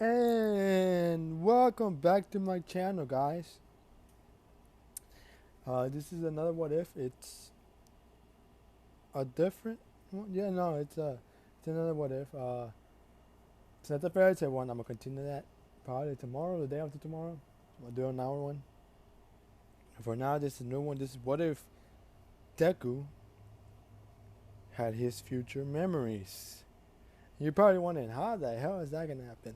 And welcome back to my channel, guys. This is another what if. It's a different one. Yeah, no, it's another what if. It's not the fairy tale one. I'm gonna continue that probably tomorrow, the day after tomorrow. I'll do an hour one. For now, this is a new one. This is what if Deku had his future memories. You're probably wondering how the hell is that gonna happen?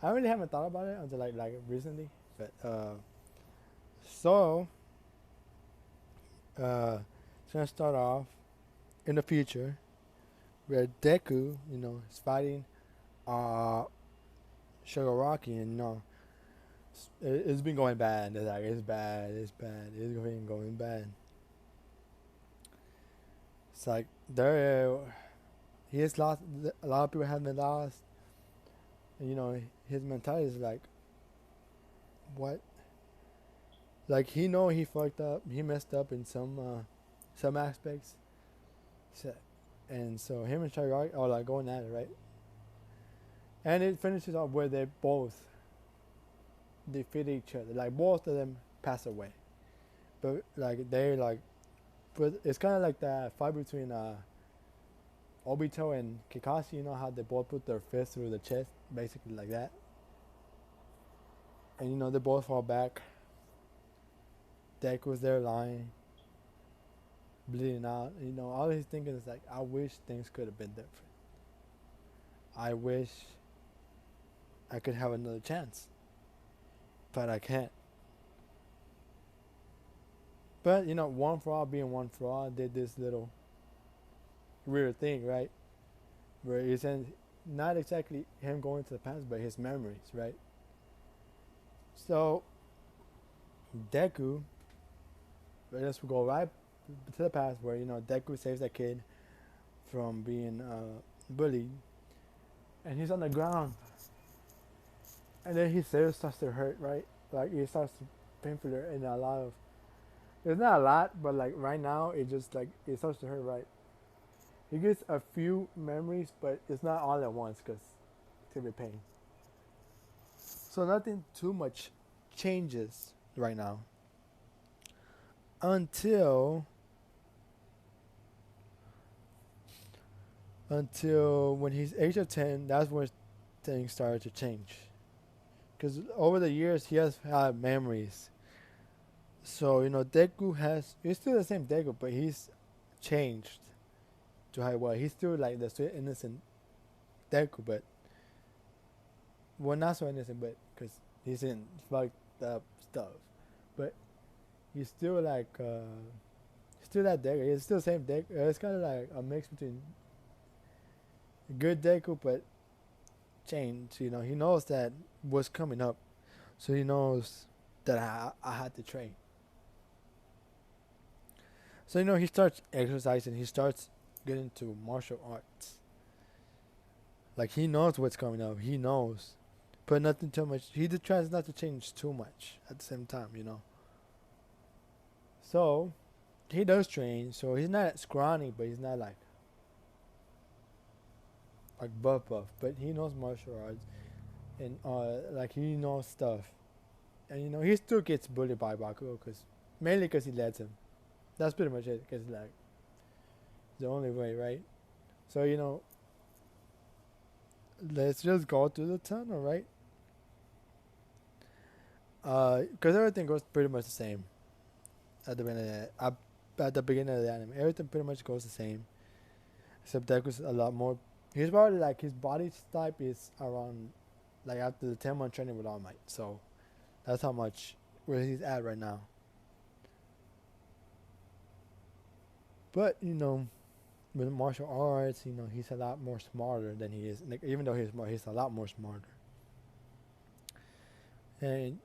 I really haven't thought about it until like recently, but so it's gonna start off in the future where Deku, is fighting uh Shigaraki, and it's been going bad. It's like it's bad, it's bad, it's been going bad. It's like there, he has lost. A lot of people have been lost. And, his mentality is like, what? Like he fucked up. He messed up in some aspects. So, and so him and Shigaraki are like going at it, right? And it finishes off where they both defeat each other. Like both of them pass away, but but it's kind of like that fight between Obito and Kakashi. You know how they both put their fists through the chest, basically like that. And they both fall back. Deku was there lying, bleeding out. All he's thinking is like, I wish things could have been different. I wish I could have another chance, but I can't. But One For All being One For All did this little weird thing, right? Where it's not exactly him going to the past, but his memories, right? So Deku, let's go right to the past where Deku saves that kid from being bullied, and he's on the ground, and then his ear starts to hurt, right? Like it starts to painful and a lot of. It's not a lot, but like right now, it just like it starts to hurt, right? He gets a few memories, but it's not all at once because it's gonna be pain. So nothing too much changes right now until when he's age of 10. That's when things started to change. Because over the years, he has had memories. So Deku he's still the same Deku, but he's changed to how he was. He's still like the sweet innocent Deku, but well, not so innocent, but because he's in fucked up stuff. But he's still like still that Deku. It's still the same Deku. It's kind of like a mix between good Deku, but changed. He knows that what's coming up, so he knows that I had to train. So he starts exercising. He starts getting into martial arts. Like he knows what's coming up. He knows, but nothing too much. He just tries not to change too much at the same time. So he does train. So he's not scrawny, but he's not like buff, but he knows martial arts, and like he knows stuff, and he still gets bullied by Bakugo mainly because he lets him. That's pretty much it. Because like the only way, right? So let's just go through the tunnel, right? Because everything goes pretty much the same at the beginning of the anime. Everything pretty much goes the same, except Deku's a lot more. He's probably like his body type is around like after the 10-month training with All Might. So that's how much where he's at right now. But with martial arts, he's a lot more smarter than he is. Like, even though he's a lot more smarter, and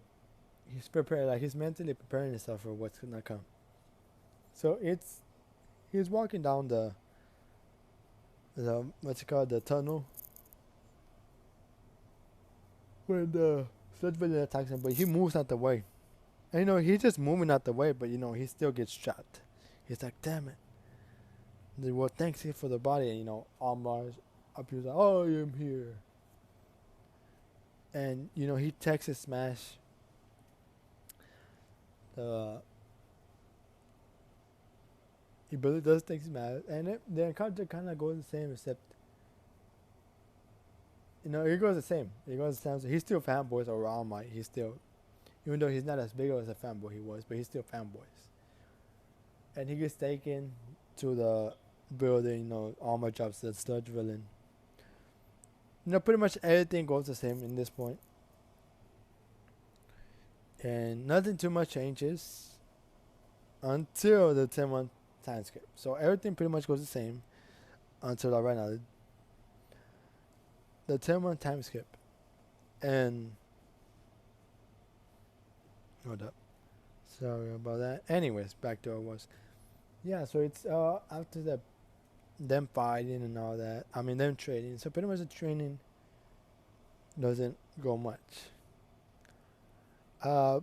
he's prepared. Like he's mentally preparing himself for what's gonna come. So he's walking down the what's it called, the tunnel, when the sludge villain attacks him, but he moves out the way. And he's just moving out the way, but he still gets trapped. He's like, damn it. Well, thanks for the body, and All Mars appears like, oh, I am here. and you know he texts Smash the he really does text Smash, and the encounter kind of goes the same, except you know it goes the same. It goes the same. So he's still fanboys over All Might. He's still, even though he's not as big as a fanboy he was, but he's still fanboys. And he gets taken to the building. You know, All Might drops the sludge villain. You know, pretty much everything goes the same in this point, and nothing too much changes until the 10-month time skip. So everything pretty much goes the same until right now. The 10-month time skip. And hold up. Sorry about that. Anyways, back to what it was. Yeah, so it's after the them fighting and all that. I mean them training. So pretty much the training doesn't go much. Uh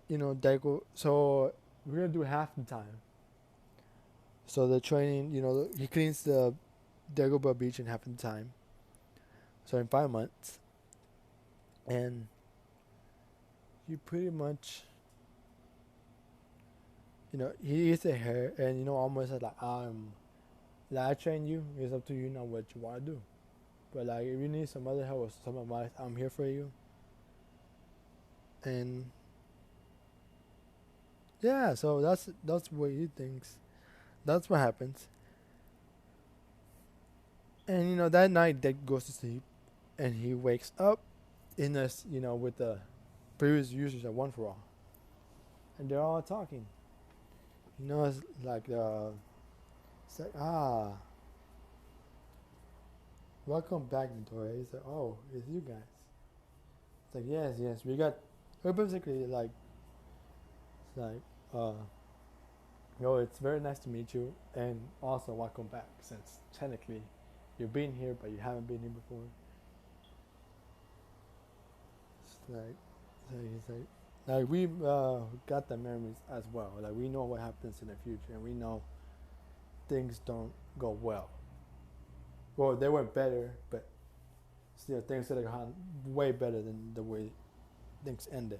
you know, Deku, so we're gonna do half the time. So the training, you know, he cleans the Dagobah beach in half the time. So in 5 months, and you pretty much, you know, he eats a hair, and you know, almost like like I train you. It's up to you now what you want to do. But like, if you need some other help or some advice, I'm here for you. And yeah, so that's what he thinks. That's what happens. And you know, that night, Dick goes to sleep, and he wakes up in this, you know, with the previous users at One for All, and they're all talking. You know, it's like it's like welcome back, Victoria. He's like, oh, it's you guys. It's like yes, we're basically like, it's like yo, it's very nice to meet you, and also welcome back, since technically you've been here, but you haven't been here before. It's he's like we got the memories as well. Like we know what happens in the future, and we know things don't go well. Well, they were better, but still things that are gone way better than the way things ended.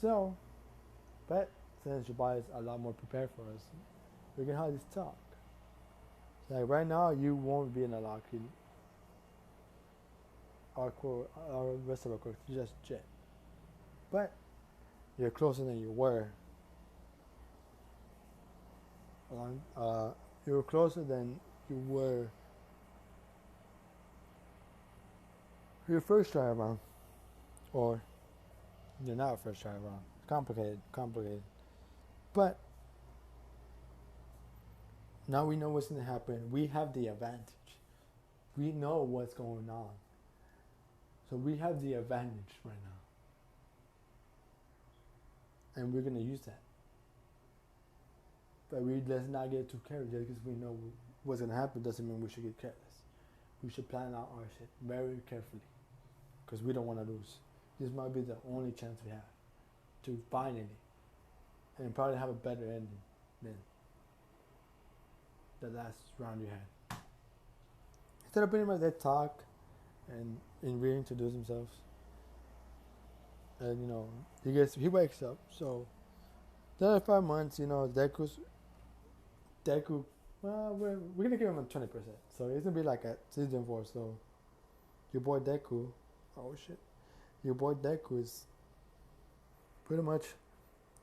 So, but since Dubai is a lot more prepared for us, we can have this talk. Like right now, you won't be in a lock-in. Our rest of our course just jet, but you're closer than you were. You're closer than you were your first try around, or you're not first try around. Complicated. But now we know what's gonna happen. We have the advantage. We know what's going on. So we have the advantage right now, and we're gonna use that. But let's not get too careless. Just because we know what's gonna happen doesn't mean we should get careless. We should plan out our shit very carefully, because we don't want to lose. This might be the only chance we have to finally, and probably have a better ending than the last round you had. Instead of pretty much they talk and reintroduce themselves, and you know he wakes up. So the other 5 months, you know, Deku. Well, we're gonna give him a 20%. So it's gonna be like a season 4. So your boy Deku, oh shit, your boy Deku is pretty much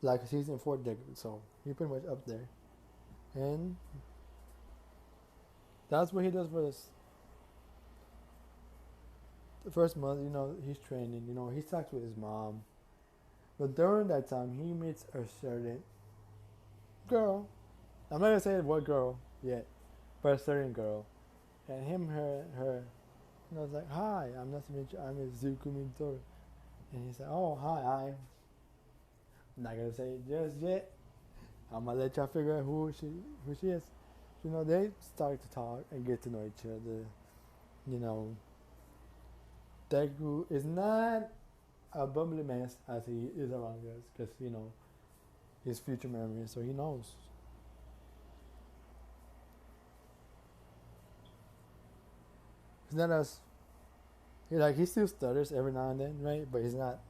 like a season 4 Deku. So he's pretty much up there, and that's what he does for us. The first month, you know, he's training. You know, he talks with his mom, but during that time, he meets a certain girl. I'm not gonna say what girl yet, but a certain girl, and her. And I was like, "Hi, I'm nice to meet you. I'm Izuku Midori," and he's like, "Oh, hi, I'm not gonna say it just yet. I'm gonna let y'all figure out who she is." You know, they start to talk and get to know each other. You know, Deku is not a bubbly mess as he is around us, because you know his future memories, so he knows. He's not as he still stutters every now and then, right? But he's not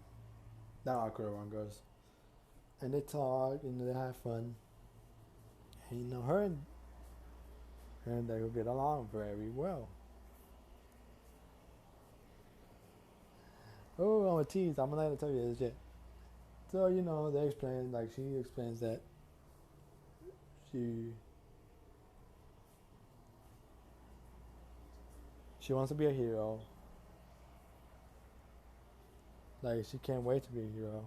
that awkward around girls. And they talk, they have fun. And her and they will get along very well. Oh, I'm a tease. I'm not gonna tell you this yet. So they explain, like she explains that she she wants to be a hero. Like she can't wait to be a hero.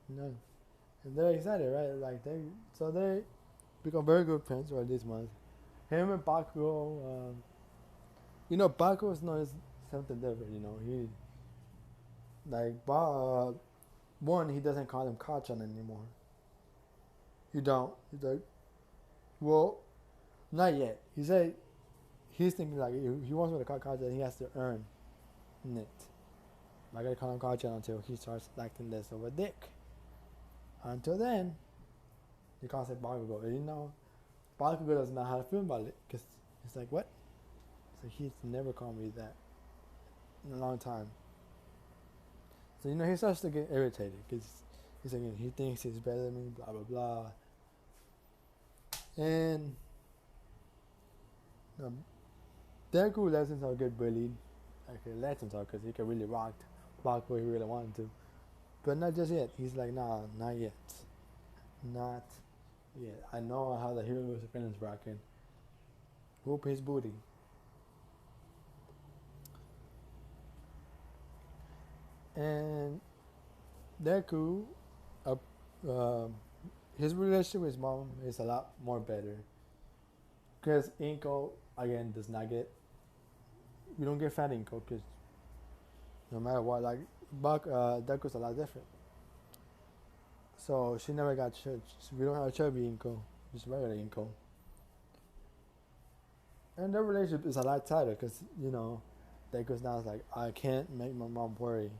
You know, and they're excited, right? Like they become very good friends right this month. Him and Bakugo, Bakugo is known as something different. One, he doesn't call him Kachan anymore. You don't. He's like, well, not yet. He said he's thinking like if he wants me to call Kachan, he has to earn it. I gotta call him Kachan until he starts acting less of a dick. Until then, he calls it Bakugo. Bakugo doesn't know how to feel about it because he's like, what? So he's never called me that in a long time. So he starts to get irritated because he's like, he thinks he's better than me, blah blah blah. And Deku lets himself get bullied. Like he lets himself because he can really rock Bakugo if he really wanted to. But not just yet. He's like, nah, not yet. Not yet. I know how the hero was feelings rocking. Whoop his booty. And Deku, his relationship with his mom is a lot more better. Because Inko, again, does not get. We don't get fat Inko because no matter what, like, Deku's a lot different. So she never got church. So we don't have a chubby Inko, just regular Inko. And their relationship is a lot tighter because, Deku's now is like, I can't make my mom worry.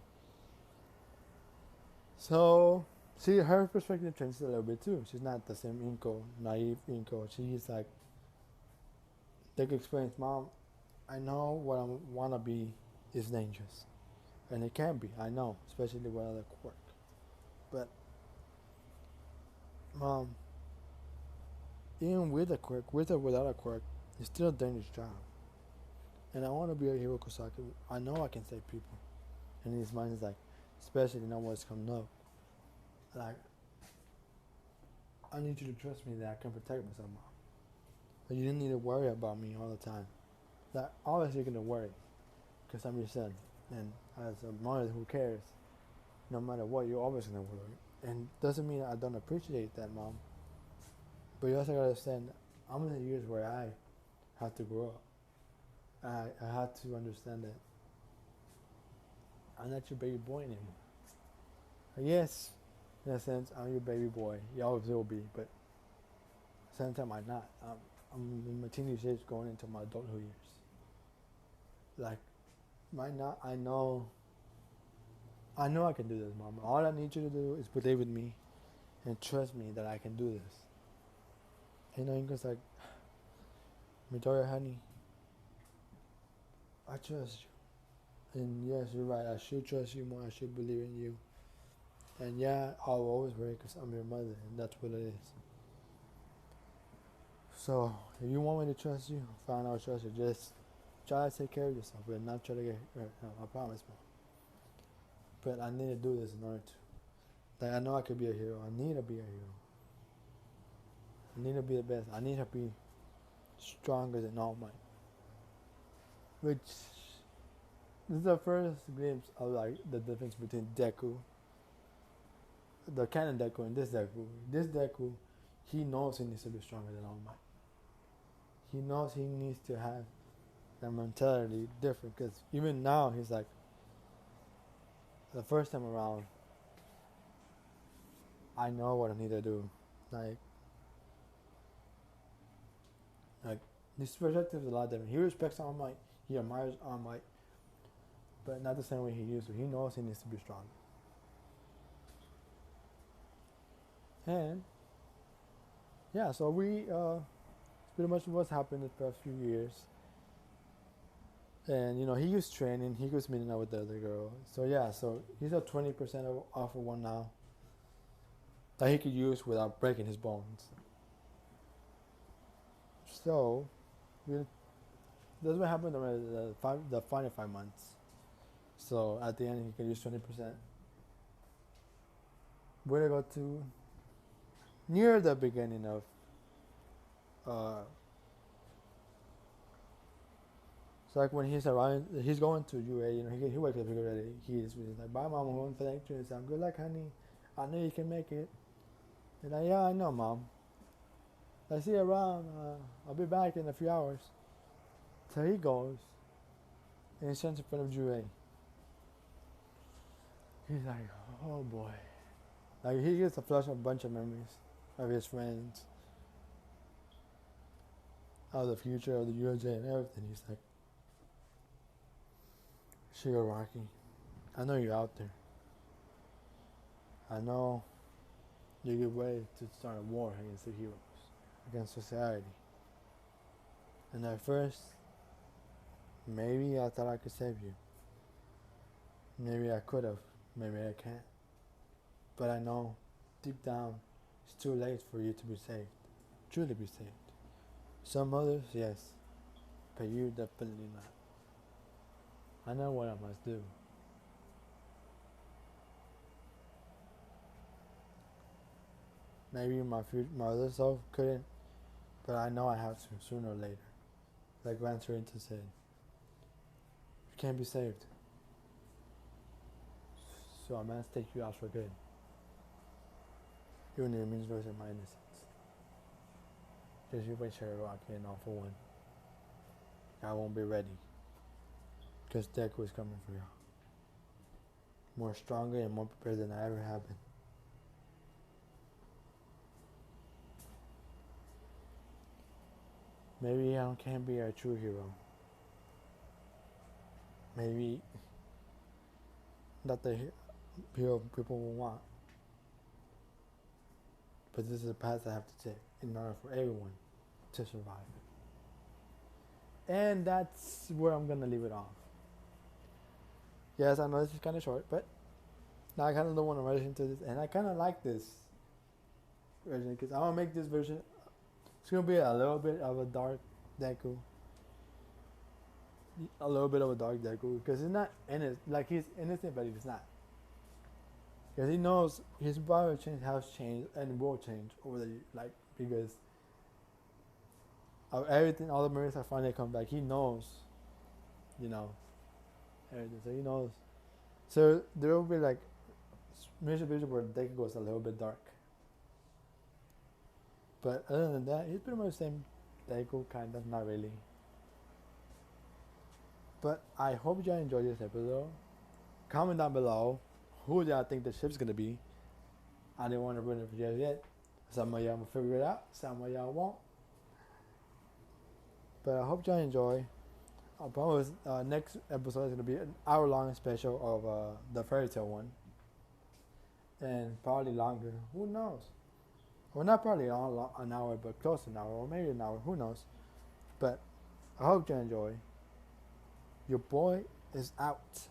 So, see, her perspective changes a little bit too. She's not the same Inko, naive Inko. She's like, Deku explains, Mom, I know what I want to be is dangerous. And it can be, I know, especially with other quirk. But, Mom, even with a quirk, with or without a quirk, it's still a dangerous job. And I want to be a hero because I know I can save people. And his mind is like, especially now what's coming up. Like, I need you to trust me that I can protect myself, Mom. But you didn't need to worry about me all the time. Like, always you're going to worry because I'm your son. And as a mother who cares, no matter what, you're always going to worry. And doesn't mean I don't appreciate that, Mom. But you also got to understand, I'm in the years where I have to grow up. I have to understand that I'm not your baby boy anymore. Yes, in a sense, I'm your baby boy. You always will be, but at the same time, I'm not. I'm in my teenage age going into my adulthood years. Like, I know I can do this, Mom. All I need you to do is believe in me and trust me that I can do this. Ingo's like, Midoriya, honey, I trust you. And yes, you're right. I should trust you more. I should believe in you. And yeah, I'll always worry because I'm your mother, and that's what it is. So, if you want me to trust you, fine, I'll trust you. Just try to take care of yourself, but not try to get hurt. No, I promise, Mom. But I need to do this in order to. Like, I know I could be a hero. I need to be a hero. I need to be the best. I need to be stronger than All Might. Which this is the first glimpse of like the difference between Deku, the canon Deku, and this Deku. This Deku, he knows he needs to be stronger than All Might. He knows he needs to have that mentality different because even now he's like, the first time around, I know what I need to do. Like his perspective is a lot different. He respects All Might. He admires All Might, but not the same way he used to. He knows he needs to be stronger. And yeah, so we pretty much what's happened the past few years. And he was training, he was meeting up with the other girl. So yeah, so he's at 20% off of one now that he could use without breaking his bones. So that's what happened during the final 5 months. So at the end, he can use 20%. We're gonna go to near the beginning of uh, so like when he's around, he's going to UA. He wakes up already. He's like, "Bye, mom. I'm going for the lecture." So I'm good luck, honey. I know you can make it. And like, "Yeah, I know, mom. I see you around. I'll be back in a few hours." So he goes and he stands in front of UA. He's like, "Oh boy." Like he gets to flush a bunch of memories of his friends, of the future of the UJ and everything. He's like, "Sugar Rocky, I know you're out there. I know you give way to start a war against the heroes, against society. And at first, maybe I thought I could save you. Maybe I could have. Maybe I can't. But I know, deep down, it's too late for you to be saved. Truly be saved. Some others, yes. But you definitely not. I know what I must do. Maybe my other self couldn't, but I know I have to sooner or later. Like Gran Torino said, you can't be saved. So I must take you out for good. Even if it means losing my innocence. Just you wait, Cherry Rocky, and all for one. I won't be ready. Because Deku is coming for you. More stronger and more prepared than I ever have been. Maybe I can't be a true hero. Maybe not the hero people will want. But this is a path I have to take in order for everyone to survive. And that's where I'm gonna leave it off. Yes, I know this is kind of short, but now I kind of don't want to rush into this, and I kind of like this version because I'm gonna make this version. It's gonna be a little bit of a dark Deku, a little bit of a dark Deku because he's not innocent. Like he's innocent, but he's not. Because he knows his power change has changed and will change over the because of everything, all the memories that finally come back. He knows, you know, everything. So he knows. So there will be like major vision where Deku goes a little bit dark. But other than that, he's pretty much the same Deku, kind of, not really. But I hope y'all enjoyed this episode. Comment down below who y'all think the ship's gonna be. I didn't want to ruin it for you yet. Some of y'all will figure it out, some of y'all won't. But I hope y'all enjoy. I promise next episode is gonna be an hour-long special of the fairy tale one, and probably longer. Who knows? Well, not probably an hour, but close to an hour, or maybe an hour. Who knows? But I hope you enjoy. Your boy is out.